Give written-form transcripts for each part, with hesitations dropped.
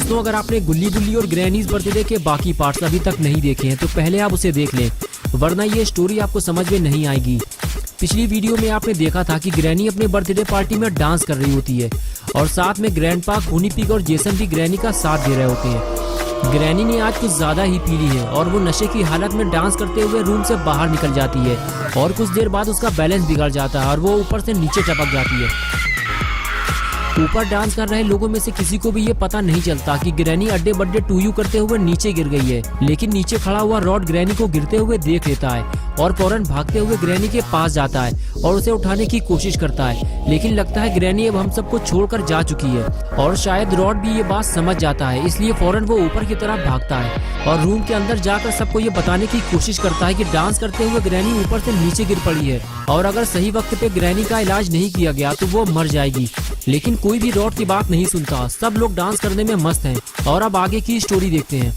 दोस्तों, अगर आपने गुल्ली बुल्ली और ग्रैनीज बर्थडे के बाकी पार्ट्स अभी तक नहीं देखे हैं तो पहले आप उसे देख लें, वरना ये स्टोरी आपको समझ में नहीं आएगी। पिछली वीडियो में आपने देखा था कि ग्रैनी अपने बर्थडे पार्टी में डांस कर रही होती है और साथ में ग्रैंडपा, खूनी पिग और जेसन भी ग्रैनी का साथ दे रहे होते हैं। ग्रैनी ने आज कुछ ज्यादा ही पी ली है और वो नशे की हालत में डांस करते हुए रूम से बाहर निकल जाती है और कुछ देर बाद उसका बैलेंस बिगड़ जाता है और वो ऊपर से नीचे टपक जाती है। ऊपर डांस कर रहे लोगों में से किसी को भी ये पता नहीं चलता कि ग्रैनी अड्डे बड्डे टूयू करते हुए नीचे गिर गई है, लेकिन नीचे खड़ा हुआ रॉड ग्रैनी को गिरते हुए देख लेता है और फौरन भागते हुए ग्रैनी के पास जाता है और उसे उठाने की कोशिश करता है, लेकिन लगता है ग्रैनी अब हम सबको छोड़कर जा चुकी है और शायद रॉड भी ये बात समझ जाता है, इसलिए फौरन वो ऊपर की तरफ भागता है और रूम के अंदर जाकर सबको ये बताने की कोशिश करता है कि डांस करते हुए ग्रैनी ऊपर से नीचे गिर पड़ी है और अगर सही वक्त पे ग्रैनी का इलाज नहीं किया गया तो वो मर जाएगी। लेकिन कोई भी रॉड की बात नहीं सुनता, सब लोग डांस करने में मस्त हैं और अब आगे की स्टोरी देखते हैं।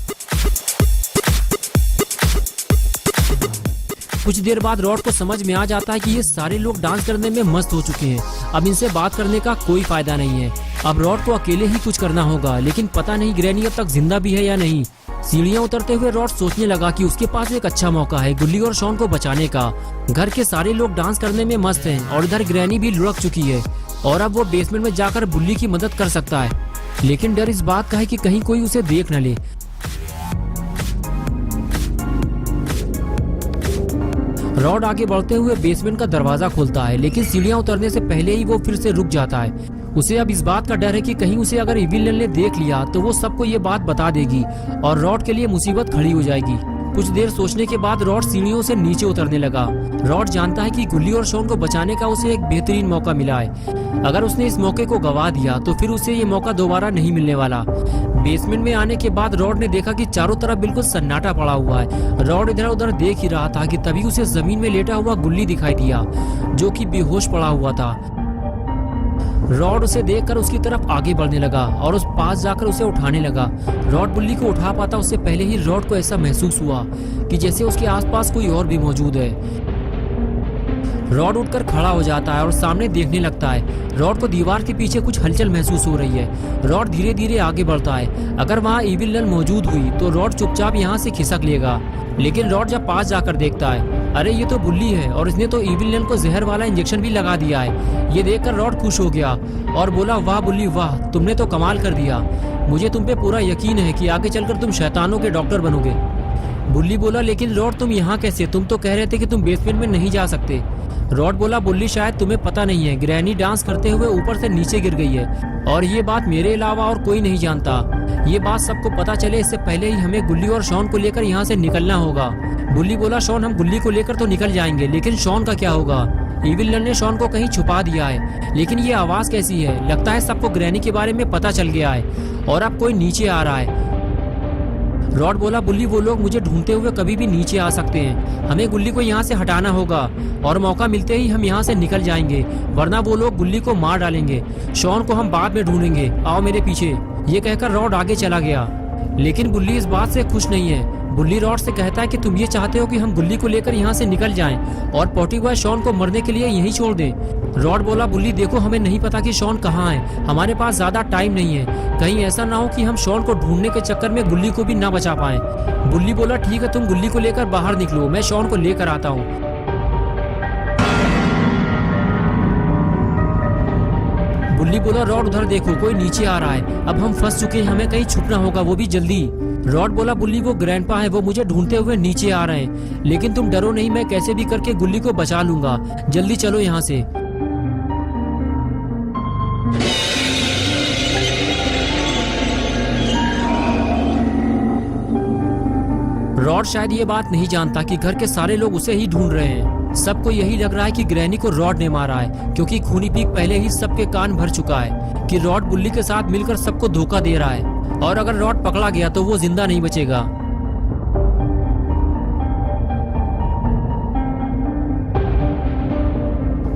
कुछ देर बाद रॉड को समझ में आ जाता है कि ये सारे लोग डांस करने में मस्त हो चुके हैं, अब इनसे बात करने का कोई फायदा नहीं है। अब रॉड को अकेले ही कुछ करना होगा, लेकिन पता नहीं ग्रैनी अब तक जिंदा भी है या नहीं। सीढ़ियां उतरते हुए रॉड सोचने लगा कि उसके पास एक अच्छा मौका है गुल्ली और शॉन को बचाने का। घर के सारे लोग डांस करने में मस्त हैं और इधर ग्रैनी भी लुढ़क चुकी है और अब वो बेसमेंट में जाकर बुल्ली की मदद कर सकता है, लेकिन डर इस बात का है कि कहीं कोई उसे देख न ले। रॉड आगे बढ़ते हुए बेसमेंट का दरवाजा खोलता है, लेकिन सीढ़ियां उतरने से पहले ही वो फिर से रुक जाता है। उसे अब इस बात का डर है कि कहीं उसे अगर इविल ने देख लिया तो वो सबको ये बात बता देगी और रॉड के लिए मुसीबत खड़ी हो जाएगी। कुछ देर सोचने के बाद रॉड सीढ़ियों से नीचे उतरने लगा। रॉड जानता है कि गुल्ली और शॉन को बचाने का उसे एक बेहतरीन मौका मिला है, अगर उसने इस मौके को गवा दिया तो फिर उसे ये मौका दोबारा नहीं मिलने वाला। बेसमेंट में आने के बाद रॉड ने देखा कि चारों तरफ बिल्कुल सन्नाटा पड़ा हुआ है। रॉड इधर उधर देख ही रहा था कि तभी उसे जमीन में लेटा हुआ गुल्ली दिखाई दिया जो कि बेहोश पड़ा हुआ था। रॉड उसे देखकर उसकी तरफ आगे बढ़ने लगा और उस पास जाकर उसे उठाने लगा। रॉड बुल्ली को उठा पाता उससे पहले ही रॉड को ऐसा महसूस हुआ कि जैसे उसके आसपास कोई और भी मौजूद है। रॉड उठकर खड़ा हो जाता है और सामने देखने लगता है। रॉड को दीवार के पीछे कुछ हलचल महसूस हो रही है। रॉड धीरे धीरे आगे बढ़ता है। अगर वहाँ इविल नल मौजूद हुई तो रॉड चुपचाप यहाँ से खिसक लेगा, लेकिन रॉड जब पास जाकर देखता है, अरे ये तो बुल्ली है और इसने तो इविल नल को जहर वाला इंजेक्शन भी लगा दिया है। ये देखकर रॉड खुश हो गया और बोला, वाह बुल्ली वाह, तुमने तो कमाल कर दिया। मुझे तुम पे पूरा यकीन है कि आगे चलकर तुम शैतानों के डॉक्टर बनोगे। बुल्ली बोला, लेकिन रॉड तुम यहाँ कैसे? तुम तो कह रहे थे कि तुम बेसमेंट में नहीं जा सकते। रॉड बोला, बुल्ली शायद तुम्हें पता नहीं है, ग्रैनी डांस करते हुए ऊपर से नीचे गिर गई है और ये बात मेरे अलावा और कोई नहीं जानता। ये बात सबको पता चले इससे पहले ही हमें गुल्ली और शॉन को लेकर यहाँ से निकलना होगा। बुल्ली बोला, शॉन हम गुल्ली को लेकर तो निकल जाएंगे, लेकिन शॉन का क्या होगा? इविल नल ने शॉन को कहीं छुपा दिया है, लेकिन ये आवाज कैसी है? लगता है सबको ग्रैनी के बारे में पता चल गया है और अब कोई नीचे आ रहा है। रॉड बोला, बुल्ली वो लोग मुझे ढूंढते हुए कभी भी नीचे आ सकते हैं, हमें गुल्ली को यहाँ से हटाना होगा और मौका मिलते ही हम यहाँ से निकल जाएंगे, वरना वो लोग गुल्ली को मार डालेंगे। शॉन को हम बाद में ढूंढेंगे, आओ मेरे पीछे। ये कहकर रॉड आगे चला गया, लेकिन बुल्ली इस बात से खुश नहीं है। बुल्ली रॉड से कहता है कि तुम ये चाहते हो कि हम गुल्ली को लेकर यहाँ से निकल जाएं और पॉटी बॉय शॉन को मरने के लिए यहीं छोड़ दें। रॉड बोला, बुल्ली देखो, हमें नहीं पता कि शॉन कहाँ है, हमारे पास ज्यादा टाइम नहीं है, कहीं ऐसा ना हो कि हम शॉन को ढूंढने के चक्कर में गुल्ली को भी ना बचा पाए। बुल्ली बोला, ठीक है, तुम गुल्ली को लेकर बाहर निकलो, मैं शॉन को लेकर आता हूँ। बुल्ली बोला, रॉड उधर देखो, कोई नीचे आ रहा है, अब हम फंस चुके हैं, हमें कहीं छुपना होगा, वो भी जल्दी। रॉड बोला, बुल्ली वो ग्रैंडपा है, वो मुझे ढूंढते हुए नीचे आ रहे हैं, लेकिन तुम डरो नहीं, मैं कैसे भी करके गुल्ली को बचा लूंगा, जल्दी चलो यहाँ से। रॉड शायद ये बात नहीं जानता कि घर के सारे लोग उसे ही ढूंढ रहे हैं। सबको यही लग रहा है कि ग्रैनी को रॉड ने मारा है, क्योंकि खूनी पिग पहले ही सबके कान भर चुका है कि रॉड बुल्ली के साथ मिलकर सबको धोखा दे रहा है और अगर रॉड पकड़ा गया तो वो जिंदा नहीं बचेगा।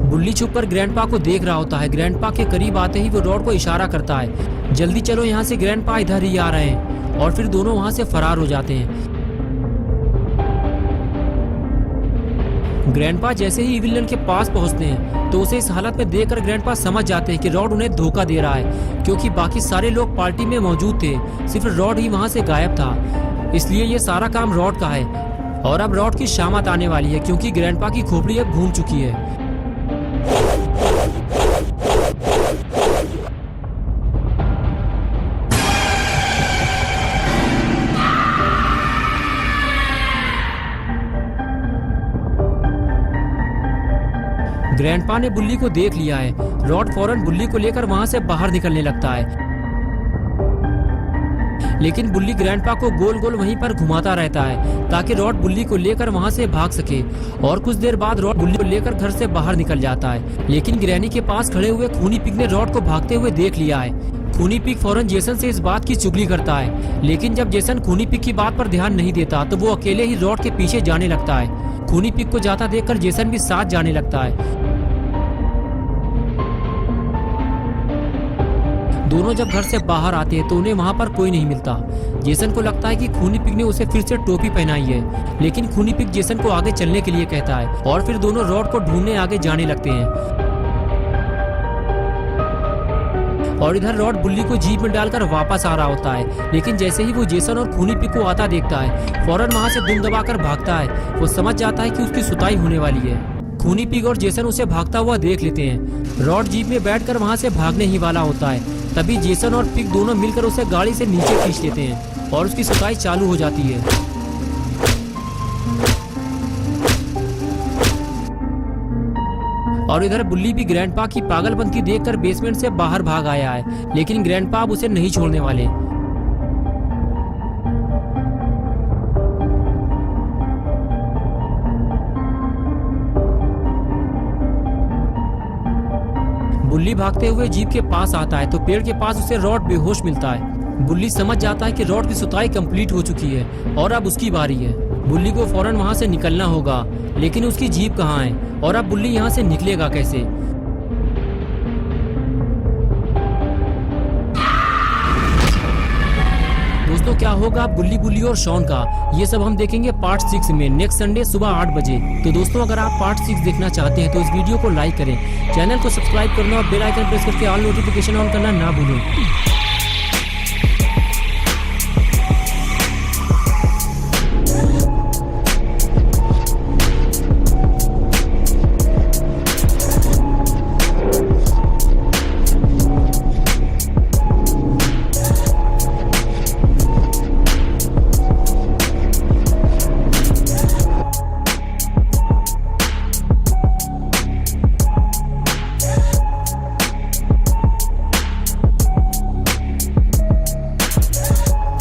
बुल्ली छुपकर ग्रैंडपा को देख रहा होता है। ग्रैंडपा के करीब आते ही वो रॉड को इशारा करता है, जल्दी चलो यहाँ से, ग्रैंडपा इधर ही आ रहे हैं, और फिर दोनों वहाँ से फरार हो जाते हैं। ग्रैंडपा जैसे ही विलन के पास पहुंचते हैं तो उसे इस हालत में देखकर ग्रैंडपा समझ जाते हैं कि रॉड उन्हें धोखा दे रहा है, क्योंकि बाकी सारे लोग पार्टी में मौजूद थे, सिर्फ रॉड ही वहां से गायब था। इसलिए ये सारा काम रॉड का है और अब रॉड की शामत आने वाली है, क्योंकि ग्रैंडपा की खोपड़ी अब घूम चुकी है। ग्रैंडपा ने बुल्ली को देख लिया है। रॉड फौरन बुल्ली को लेकर वहां से बाहर निकलने लगता है, लेकिन बुल्ली ग्रैंडपा को गोल गोल वहीं पर घुमाता रहता है ताकि रॉड बुल्ली को लेकर वहां से भाग सके। और कुछ देर बाद रॉड बुल्ली को लेकर घर से बाहर निकल जाता है, लेकिन ग्रैनी के पास खड़े हुए खूनी पिग ने रॉड को भागते हुए देख लिया है। खूनी पिग फौरन जेसन से इस बात की चुगली करता है, लेकिन जब जेसन खूनी पिग की बात पर ध्यान नहीं देता तो वो अकेले ही रॉड के पीछे जाने लगता है। खूनी पिग को जाता देखकर जेसन भी साथ जाने लगता है। दोनों जब घर से बाहर आते हैं तो उन्हें वहां पर कोई नहीं मिलता। जेसन को लगता है कि खूनी पिग ने उसे फिर से टोपी पहनाई है, लेकिन खूनी पिग जेसन को आगे चलने के लिए कहता है और फिर दोनों रॉड को ढूंढने आगे जाने लगते हैं। और इधर रॉड बुल्ली को जीप में डालकर वापस आ रहा होता है, लेकिन जैसे ही वो जेसन और खूनी पिग को आता देखता है फौरन वहां से दुम दबाकर भागता है। वो समझ जाता है कि उसकी सुताई होने वाली है। खूनी पिग और जेसन उसे भागता हुआ देख लेते हैं। रॉड जीप में बैठकर वहां से भागने ही वाला होता है, तभी जेसन और पिग दोनों मिलकर उसे गाड़ी से नीचे खींच लेते हैं और उसकी सुताई चालू हो जाती है। और इधर बुल्ली भी ग्रैंडपा की पागलपंती देखकर बेसमेंट से बाहर भाग आया है, लेकिन ग्रैंडपा अब उसे नहीं छोड़ने वाले। बुल्ली भागते हुए जीप के पास आता है तो पेड़ के पास उसे रॉड बेहोश मिलता है। बुल्ली समझ जाता है कि रॉड की सुताई कंप्लीट हो चुकी है और अब उसकी बारी है। बुल्ली को फौरन वहां से निकलना होगा, लेकिन उसकी जीप कहाँ है और अब बुल्ली यहाँ से निकलेगा कैसे? दोस्तों क्या होगा बुल्ली बुल्ली और शॉन का, ये सब हम देखेंगे पार्ट 6 में नेक्स्ट संडे सुबह 8 बजे। तो दोस्तों अगर आप पार्ट 6 देखना चाहते हैं तो इस वीडियो को लाइक करें, चैनल को सब्सक्राइब करना और बेल आइकन प्रेस करके ऑल नोटिफिकेशन ऑन करना ना भूलें।